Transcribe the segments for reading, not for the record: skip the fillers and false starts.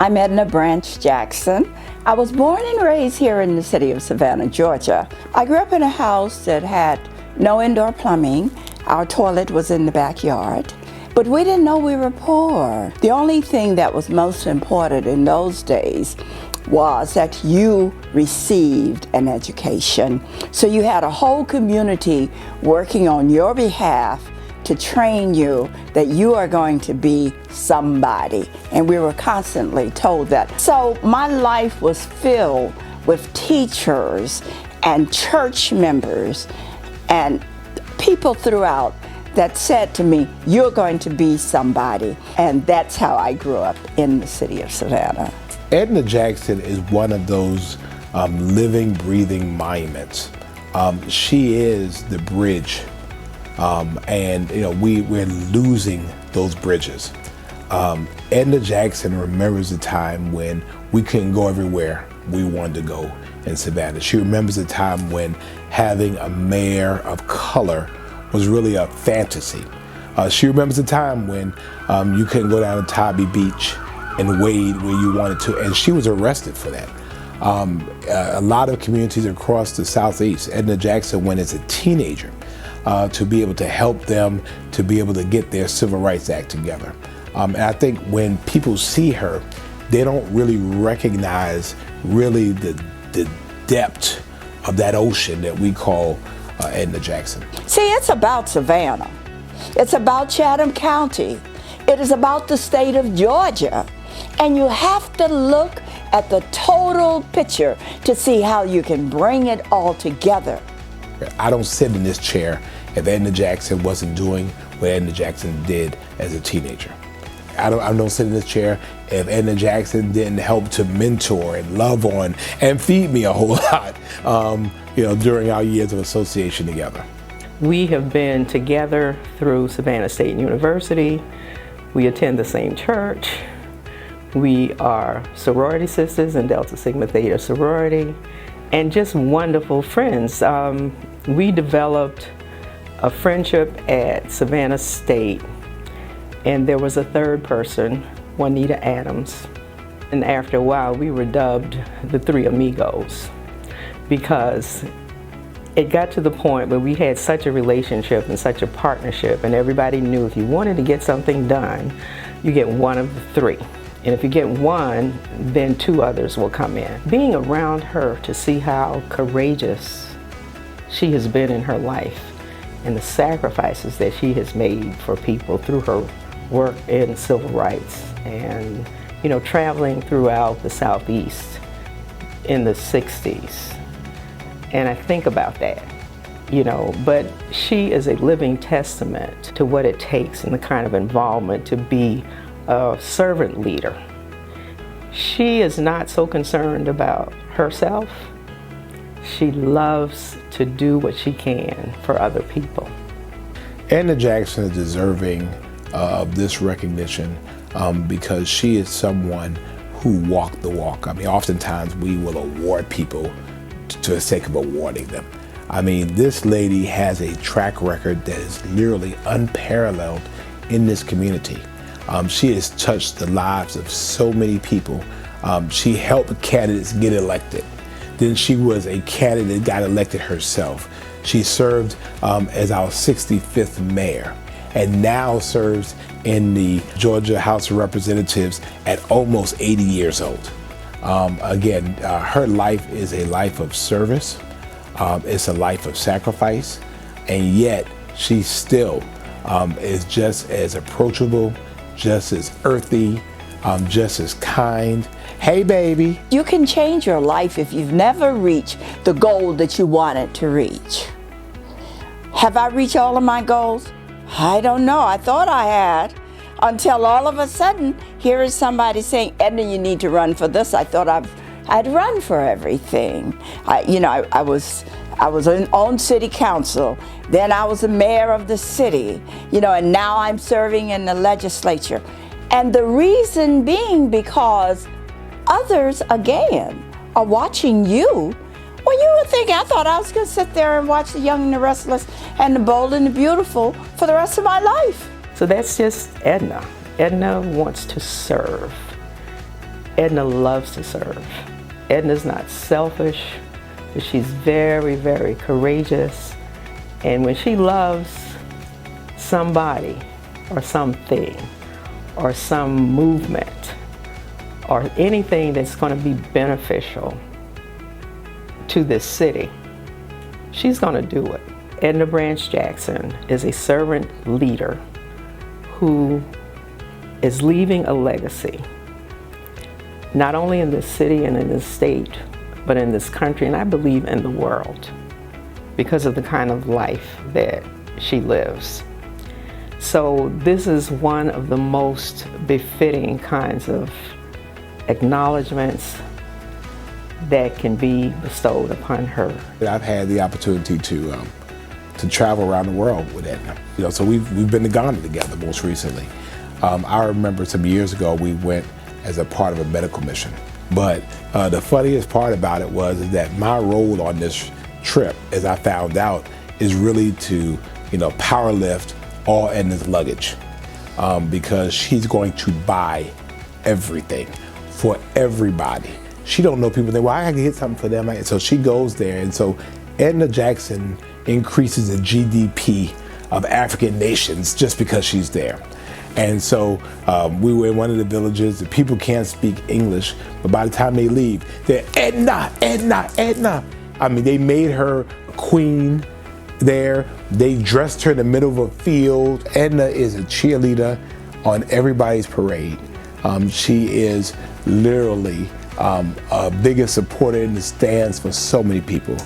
I'm Edna Branch Jackson. I was born and raised here in the city of Savannah, Georgia. I grew up in a house that had no indoor plumbing. Our toilet was in the backyard. But we didn't know we were poor. The only thing that was most important in those days was that you received an education. So you had a whole community working on your behalf to train you that you are going to be somebody. And we were constantly told that. So my life was filled with teachers and church members and people throughout that said to me, you're going to be somebody. And that's how I grew up in the city of Savannah. Edna Jackson is one of those living, breathing monuments. She is the bridge, and we're losing those bridges. Edna Jackson remembers a time when we couldn't go everywhere we wanted to go in Savannah. She remembers a time when having a mayor of color was really a fantasy. She remembers a time when you couldn't go down to Tybee Beach and wade where you wanted to, and she was arrested for that. A lot of communities across the Southeast, Edna Jackson went as a teenager to be able to help them to be able to get their Civil Rights Act together. And I think when people see her, they don't really recognize really the depth of that ocean that we call Edna Jackson. See, it's about Savannah. It's about Chatham County. It is about the state of Georgia. And you have to look at the total picture to see how you can bring it all together. I don't sit in this chair if Edna Jackson wasn't doing what Edna Jackson did as a teenager. I don't sit in this chair if Edna Jackson didn't help to mentor and love on and feed me a whole lot, during our years of association together. We have been together through Savannah State University. We attend the same church. We are sorority sisters in Delta Sigma Theta sorority, and just wonderful friends. We developed a friendship at Savannah State, and there was a third person, Juanita Adams. And after a while, we were dubbed the Three Amigos, because it got to the point where we had such a relationship and such a partnership, and everybody knew if you wanted to get something done, you get one of the three. And if you get one, then two others will come in. Being around her to see how courageous she has been in her life and the sacrifices that she has made for people through her work in civil rights and, traveling throughout the Southeast in the 60s. And I think about that, but she is a living testament to what it takes and the kind of involvement to be a servant leader. She is not so concerned about herself. She loves to do what she can for other people. Edna Jackson is deserving of this recognition because she is someone who walked the walk. Oftentimes we will award people to the sake of awarding them. This lady has a track record that is literally unparalleled in this community. She has touched the lives of so many people. She helped candidates get elected. Then she was a candidate that got elected herself. She served as our 65th mayor and now serves in the Georgia House of Representatives at almost 80 years old. Her life is a life of service. It's a life of sacrifice. And yet she still is just as approachable, just as earthy, just as kind. Hey, baby. You can change your life if you've never reached the goal that you wanted to reach. Have I reached all of my goals? I don't know. I thought I had, until all of a sudden, here is somebody saying, Edna, you need to run for this. I thought I'd run for everything. I was on city council, then I was the mayor of the city, and now I'm serving in the legislature. And the reason being because others, again, are watching you. Well, you would think, I thought I was going to sit there and watch The Young and the Restless and The Bold and the Beautiful for the rest of my life. So that's just Edna. Edna wants to serve. Edna loves to serve. Edna's not selfish, but she's very, very courageous. And when she loves somebody or something or some movement or anything that's going to be beneficial to this city, she's going to do it. Edna Branch Jackson is a servant leader who is leaving a legacy, not only in this city and in this state, but in this country, and I believe in the world, because of the kind of life that she lives. So this is one of the most befitting kinds of acknowledgments that can be bestowed upon her. I've had the opportunity to travel around the world with Edna. So we've been to Ghana together most recently. I remember some years ago we went as a part of a medical mission. But the funniest part about it was that my role on this trip, as I found out, is really to power lift all Edna's luggage because she's going to buy everything for everybody. She don't know people think, well, I can get something for them. So she goes there, and so Edna Jackson increases the GDP of African nations just because she's there. And so we were in one of the villages. The people can't speak English, but by the time they leave, they're Edna, Edna, Edna. I mean, they made her queen there. They dressed her in the middle of a field. Edna is a cheerleader on everybody's parade. She is literally a biggest supporter in the stands for so many people.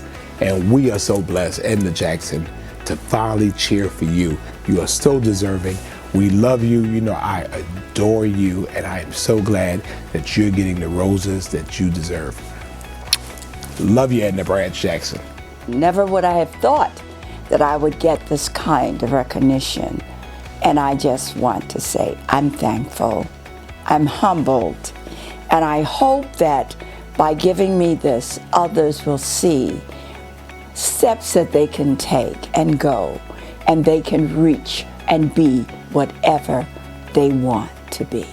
And we are so blessed, Edna Jackson, to finally cheer for you. You are so deserving. We love you. I adore you, and I am so glad that you're getting the roses that you deserve. Love you, Edna Branch Jackson. Never would I have thought that I would get this kind of recognition. And I just want to say I'm thankful, I'm humbled, and I hope that by giving me this, others will see steps that they can take and go, and they can reach and be whatever they want to be.